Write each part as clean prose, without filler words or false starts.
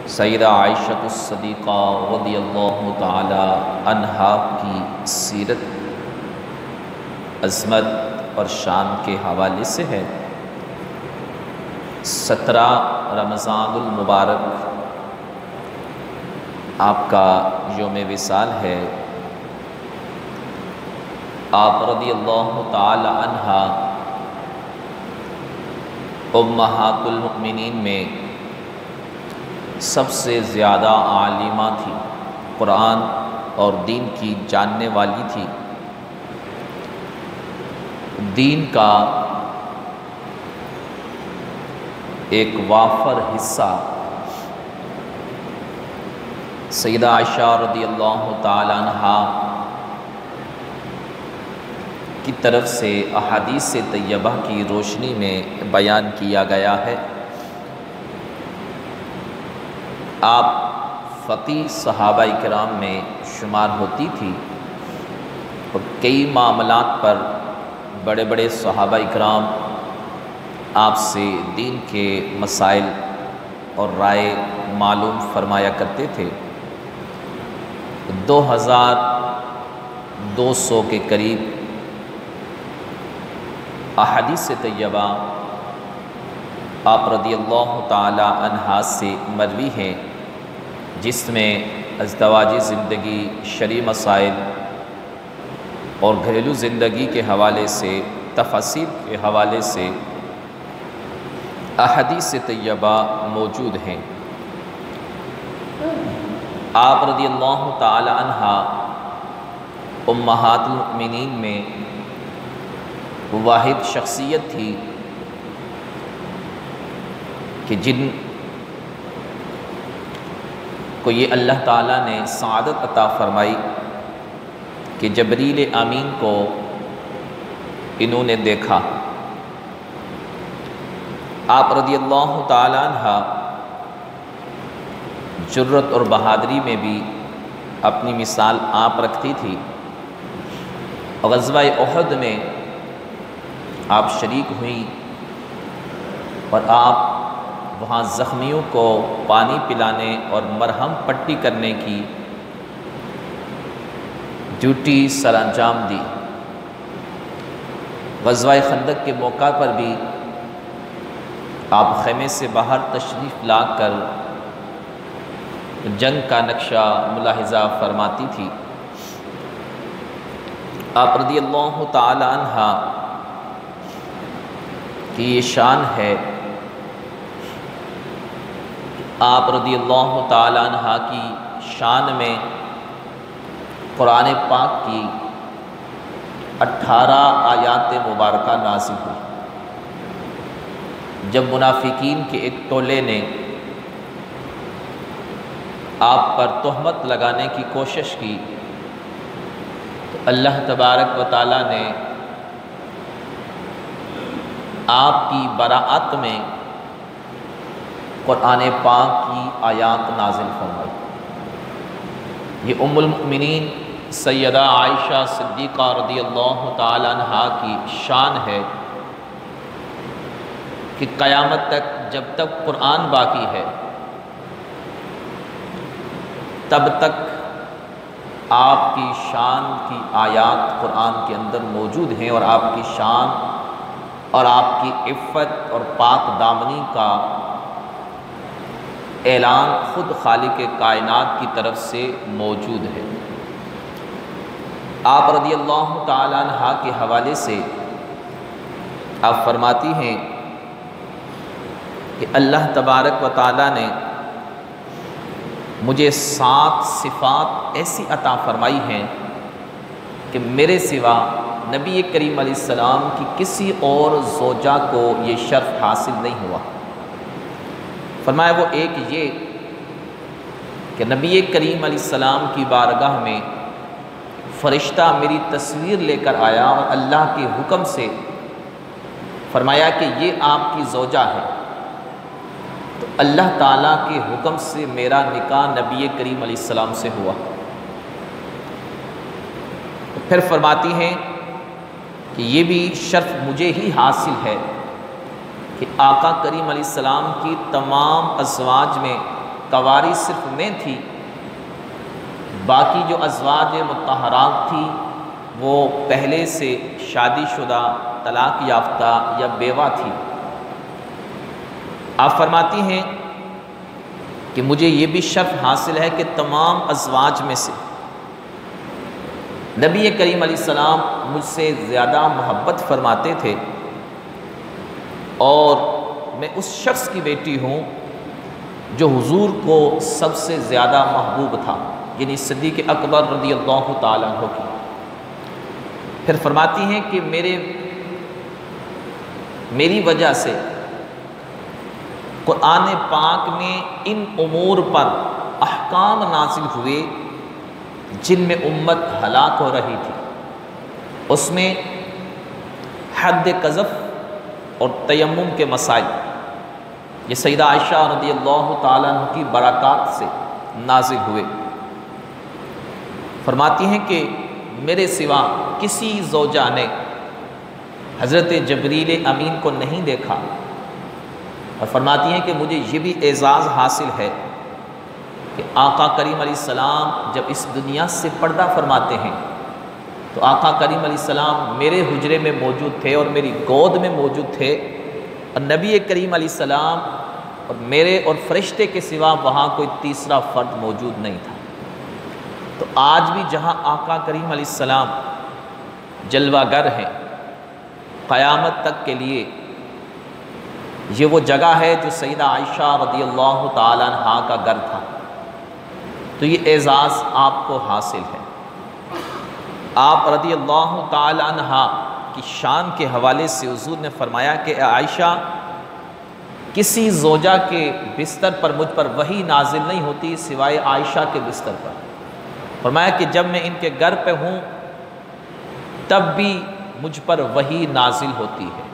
سیدہ عائشہ الصدیقہ رضی اللہ تعالی عنہا کی سیرت، عظمت اور شان کے حوالے سے ہے۔ 17 رمضان المبارک آپ کا یوم وصال ہے۔ آپ رضی اللہ تعالی عنہا امہات المؤمنین میں سب سے زیادہ عالمہ تھی، قرآن اور دین کی جاننے والی تھی۔ دین کا ایک وافر حصہ سیدہ عائشہ رضی اللہ تعالی عنہا کی طرف سے احادیث طیبہ کی روشنی میں بیان کیا گیا ہے۔ آپ فقیہ صحابہ کرام میں شمار ہوتی تھی اور کئی معاملات پر بڑے بڑے صحابہ کرام آپ سے دین کے مسائل اور رائے معلوم فرمایا کرتے تھے۔ 2200 کے قریب احادیث طیبہ آپ رضی اللہ تعالی عنہا سے مروی ہیں، جس میں ازدواجی زندگی، شرعی مسائل اور گھریلو زندگی کے حوالے سے، تفاصیل کے حوالے سے احادیث طیبہ موجود ہیں۔ آپ رضی اللہ تعالی عنہا امہات المؤمنین میں واحد شخصیت تھی کہ جن کو یہ اللہ تعالیٰ نے سعادت عطا فرمائی کہ جبریل امین کو انہوں نے دیکھا۔ آپ رضی اللہ تعالی عنہ جرت اور بہادری میں بھی اپنی مثال آپ رکھتی تھی۔ غزوہ احد میں آپ شریک ہوئیں اور آپ وہاں زخمیوں کو پانی پلانے اور مرہم پٹی کرنے کی ڈیوٹی سر انجام دی۔ غزوہ خندق کے موقع پر بھی آپ خیمے سے باہر تشریف لا کر جنگ کا نقشہ ملاحظہ فرماتی تھی۔ آپ رضی اللہ تعالی عنہ کی یہ شان ہے کہ آپ رضی اللہ تعالی عنہ کی شان میں قرآن پاک کی 18 آیات مبارکہ نازل ہوئی۔ جب منافقین کے ایک ٹولے نے آپ پر تہمت لگانے کی کوشش کی تو اللہ تبارک و تعالیٰ نے آپ کی براعت میں قرآن پاک کی آیات نازل فرمائی۔ یہ ام المؤمنین سیدہ عائشہ صدیقہ رضی اللہ تعالی عنہا کی شان ہے کہ قیامت تک جب تک قرآن باقی ہے تب تک آپ کی شان کی آیات قرآن کے اندر موجود ہیں، اور آپ کی شان اور آپ کی عفت اور پاک دامنی کا اعلان خود خالق کائنات کی طرف سے موجود ہے۔ آپ رضی اللہ تعالی عنہ کے حوالے سے آپ فرماتی ہیں کہ اللہ تبارک و تعالی نے مجھے 7 صفات ایسی عطا فرمائی ہیں کہ میرے سوا نبی کریم علیہ السلام کی کسی اور زوجہ کو یہ شرف حاصل نہیں ہوا۔ فرمایا وہ ایک یہ کہ نبی کریم علیہ السلام کی بارگاہ میں فرشتہ میری تصویر لے کر آیا اور اللہ کے حکم سے فرمایا کہ یہ آپ کی زوجہ ہے، تو اللہ تعالیٰ کے حکم سے میرا نکاح نبی کریم علیہ السلام سے ہوا۔ پھر فرماتی ہیں کہ یہ بھی شرف مجھے ہی حاصل ہے کہ آقا کریم علیہ السلام کی تمام ازواج میں کنواری صرف میں تھی، باقی جو ازواج مطہرات تھی وہ پہلے سے شادی شدہ، طلاق یافتہ یا بیوہ تھی۔ آپ فرماتی ہیں کہ مجھے یہ بھی شرف حاصل ہے کہ تمام ازواج میں سے نبی کریم علیہ السلام مجھ سے زیادہ محبت فرماتے تھے، اور میں اس شخص کی بیٹی ہوں جو حضور کو سب سے زیادہ محبوب تھا، یعنی صدیق اکبر رضی اللہ تعالیٰ عنہ کی۔ پھر فرماتی ہیں کہ میری وجہ سے قرآن پاک میں ان امور پر احکام نازل ہوئے جن میں امت ہلاک ہو رہی تھی۔ اس میں حد قذف اور تیمم کے مسائل یہ سیدہ عائشہ رضی اللہ تعالیٰ عنہ کی برکات سے نازل ہوئے۔ فرماتی ہیں کہ میرے سوا کسی زوجہ نے حضرت جبریل امین کو نہیں دیکھا، اور فرماتی ہیں کہ مجھے یہ بھی اعزاز حاصل ہے کہ آقا کریم علیہ السلام جب اس دنیا سے پردہ فرماتے ہیں تو آقا کریم علیہ السلام میرے حجرے میں موجود تھے اور میری گود میں موجود تھے، اور نبی کریم علیہ السلام اور میرے اور فرشتے کے سوا وہاں کوئی تیسرا فرد موجود نہیں تھا۔ تو آج بھی جہاں آقا کریم علیہ السلام جلوہ گر ہیں، قیامت تک کے لیے یہ وہ جگہ ہے جو سیدہ عائشہ رضی اللہ تعالیٰ عنہا کا گھر تھا۔ تو یہ اعزاز آپ کو حاصل ہے۔ آپ رضی اللہ تعالیٰ عنہا کی شان کے حوالے سے حضور نے فرمایا کہ اے عائشہ، کسی زوجہ کے بستر پر مجھ پر وحی نازل نہیں ہوتی سوائے عائشہ کے بستر پر۔ فرمایا کہ جب میں ان کے گھر پہ ہوں تب بھی مجھ پر وحی نازل ہوتی ہے۔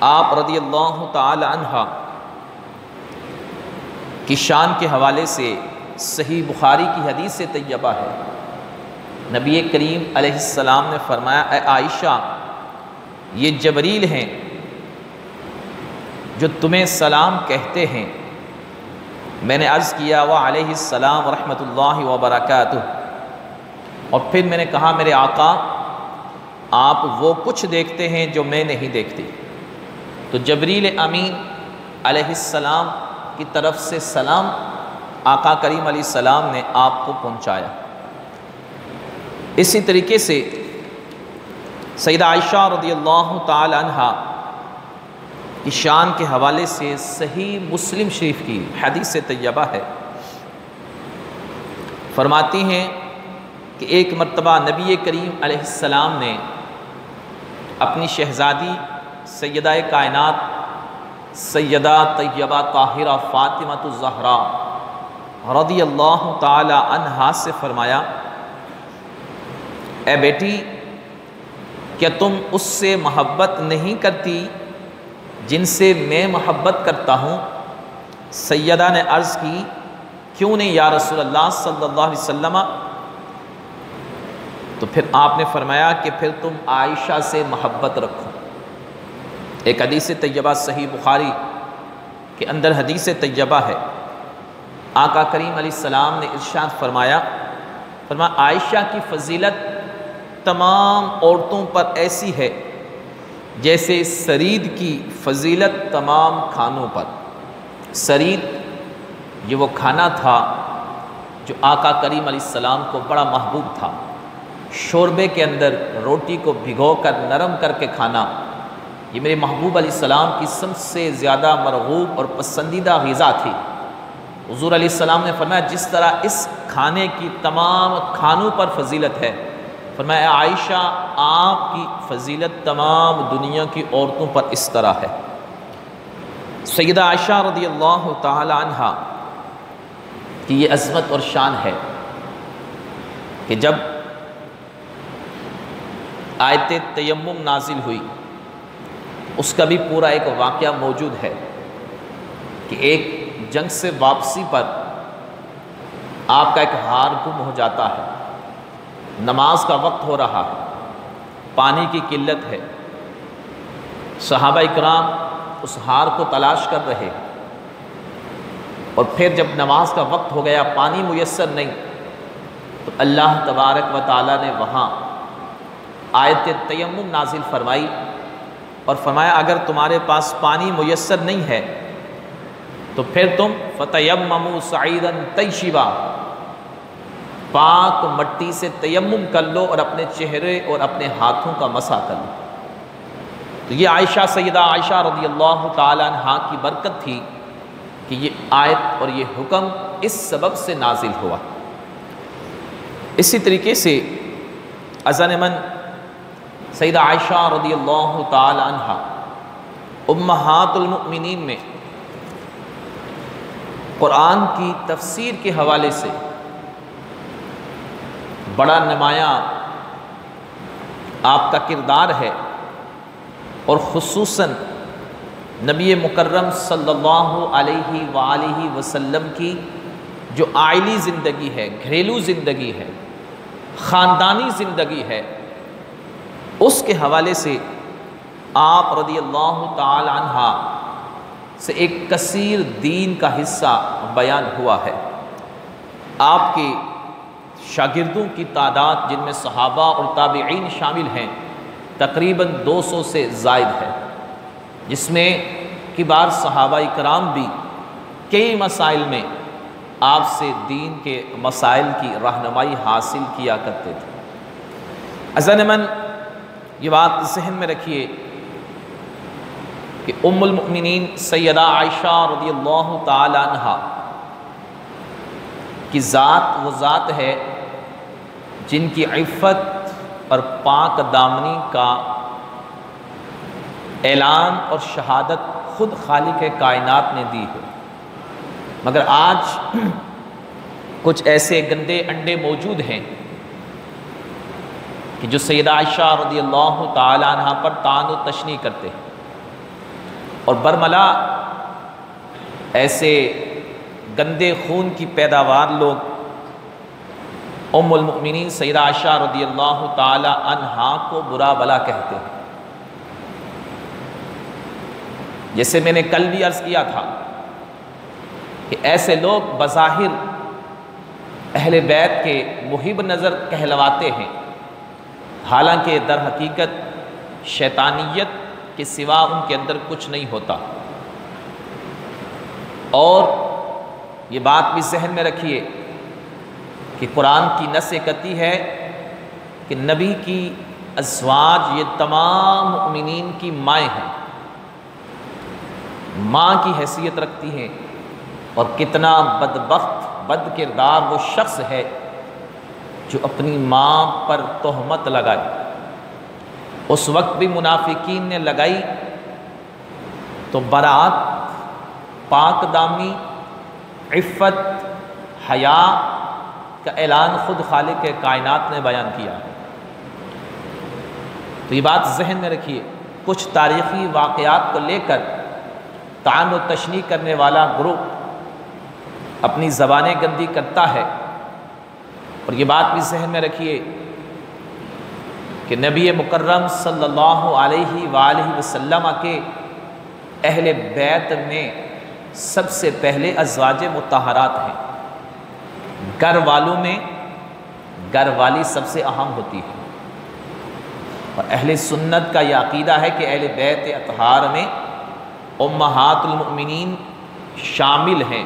آپ رضی اللہ تعالی عنہ کی شان کے حوالے سے صحیح بخاری کی حدیث طیبہ ہے، نبی کریم علیہ السلام نے فرمایا اے عائشہ، یہ جبریل ہیں جو تمہیں سلام کہتے ہیں۔ میں نے عرض کیا وعلیہ السلام ورحمۃ اللہ وبرکاتہ، اور پھر میں نے کہا میرے آقا آپ وہ کچھ دیکھتے ہیں جو میں نہیں دیکھتی۔ تو جبریل امین علیہ السلام کی طرف سے سلام آقا کریم علیہ السلام نے آپ کو پہنچایا۔ اسی طریقے سے سیدہ عائشہ رضی اللہ تعالی عنہا کی شان کے حوالے سے صحیح مسلم شریف کی حدیث طیبہ ہے، فرماتی ہیں کہ ایک مرتبہ نبی کریم علیہ السلام نے اپنی شہزادی سیدہ کائنات سیدہ طیبہ طاہرہ فاطمہ الزہرا رضی اللہ تعالی عنہا سے فرمایا اے بیٹی، کیا تم اس سے محبت نہیں کرتی جن سے میں محبت کرتا ہوں؟ سیدہ نے عرض کی کیوں نہیں یا رسول اللہ صلی اللہ علیہ وسلم؟ تو پھر آپ نے فرمایا کہ پھر تم عائشہ سے محبت رکھو۔ ایک حدیث طیبہ صحیح بخاری کے اندر حدیث طیبہ ہے، آقا کریم علیہ السلام نے ارشاد فرمایا عائشہ کی فضیلت تمام عورتوں پر ایسی ہے جیسے سرید کی فضیلت تمام کھانوں پر۔ سرید یہ وہ کھانا تھا جو آقا کریم علیہ السلام کو بڑا محبوب تھا۔ شوربے کے اندر روٹی کو بھگو کر نرم کر کے کھانا، یہ میرے محبوب علیہ السلام کی سب سے زیادہ مرغوب اور پسندیدہ غذا تھی۔ حضور علیہ السلام نے فرمایا جس طرح اس کھانے کی تمام کھانوں پر فضیلت ہے، فرمایا عائشہ آپ کی فضیلت تمام دنیا کی عورتوں پر اس طرح ہے۔ سیدہ عائشہ رضی اللہ تعالی عنہا کی یہ عظمت اور شان ہے کہ جب آیت تیمم نازل ہوئی اس کا بھی پورا ایک واقعہ موجود ہے کہ ایک جنگ سے واپسی پر آپ کا ایک ہار گم ہو جاتا ہے، نماز کا وقت ہو رہا ہے، پانی کی قلت ہے، صحابہ اکرام اس ہار کو تلاش کر رہے، اور پھر جب نماز کا وقت ہو گیا، پانی میسر نہیں، تو اللہ تبارک و تعالیٰ نے وہاں آیت تیمم نازل فرمائی اور فرمایا اگر تمہارے پاس پانی میسر نہیں ہے تو پھر تم فتیمموا صعیدا طیبا، پاک مٹی سے تیمم کر لو اور اپنے چہرے اور اپنے ہاتھوں کا مسح کر لو۔ تو یہ عائشہ، سیدہ عائشہ رضی اللہ تعالیٰ عنہا کی برکت تھی کہ یہ آیت اور یہ حکم اس سبب سے نازل ہوا۔ اسی طریقے سے اذن من سیدہ عائشہ رضی اللہ تعالی عنہا امہات المؤمنین میں قرآن کی تفسیر کے حوالے سے بڑا نمایاں آپ کا کردار ہے، اور خصوصاً نبی مکرم صلی اللہ علیہ وآلہ وسلم کی جو عائلی زندگی ہے، گھریلو زندگی ہے، خاندانی زندگی ہے، اس کے حوالے سے آپ رضی اللہ تعالی عنہ سے ایک کثیر دین کا حصہ بیان ہوا ہے۔ آپ کے شاگردوں کی تعداد جن میں صحابہ اور تابعین شامل ہیں تقریباً 200 سے زائد ہے، جس میں کبار صحابہ کرام بھی کئی مسائل میں آپ سے دین کے مسائل کی رہنمائی حاصل کیا کرتے تھے۔ اذن من یہ بات ذہن میں رکھیے کہ ام المؤمنین سیدہ عائشہ رضی اللہ تعالی عنہا کی ذات وہ ذات ہے جن کی عفت اور پاک دامنی کا اعلان اور شہادت خود خالق کائنات نے دی ہے، مگر آج کچھ ایسے گندے انڈے موجود ہیں کہ جو سیدہ عائشہ رضی اللہ تعالی عنہا پر طعن و تشنیع کرتے ہیں، اور برملا ایسے گندے خون کی پیداوار لوگ ام المؤمنین سیدہ عائشہ رضی اللہ تعالی عنہا کو برا بلا کہتے ہیں۔ جیسے میں نے کل بھی عرض کیا تھا کہ ایسے لوگ بظاہر اہل بیت کے محب نظر کہلواتے ہیں، حالانکہ در حقیقت شیطانیت کے سوا ان کے اندر کچھ نہیں ہوتا۔ اور یہ بات بھی ذہن میں رکھیے کہ قرآن کی نص کہتی ہے کہ نبی کی ازواج یہ تمام مؤمنین کی مائیں ہیں، ماں کی حیثیت رکھتی ہیں، اور کتنا بدبخت بد کردار وہ شخص ہے جو اپنی ماں پر تہمت لگائے۔ اس وقت بھی منافقین نے لگائی تو برات، پاک دامنی، عفت، حیا کا اعلان خود خالق کائنات نے بیان کیا۔ تو یہ بات ذہن میں رکھیے، کچھ تاریخی واقعات کو لے کر طعن و تشنیع کرنے والا گروپ اپنی زبانیں گندی کرتا ہے، اور یہ بات بھی ذہن میں رکھیے کہ نبی مکرم صلی اللہ علیہ وآلہ وسلم کے اہل بیت میں سب سے پہلے ازواج مطہرات ہیں۔ گھر والوں میں گھر والی سب سے اہم ہوتی ہے، اور اہل سنت کا یہ عقیدہ ہے کہ اہل بیت اطہار میں امہات المؤمنین شامل ہیں،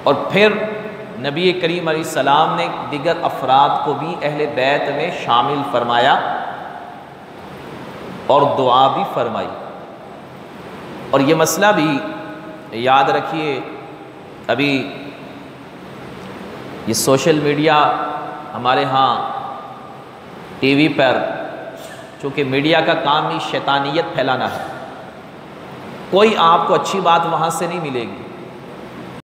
اور پھر نبی کریم علیہ السلام نے دیگر افراد کو بھی اہل بیت میں شامل فرمایا اور دعا بھی فرمائی۔ اور یہ مسئلہ بھی یاد رکھیے، ابھی یہ سوشل میڈیا ہمارے ہاں ٹی وی پر، چونکہ میڈیا کا کام ہی شیطانیت پھیلانا ہے، کوئی آپ کو اچھی بات وہاں سے نہیں ملے گی،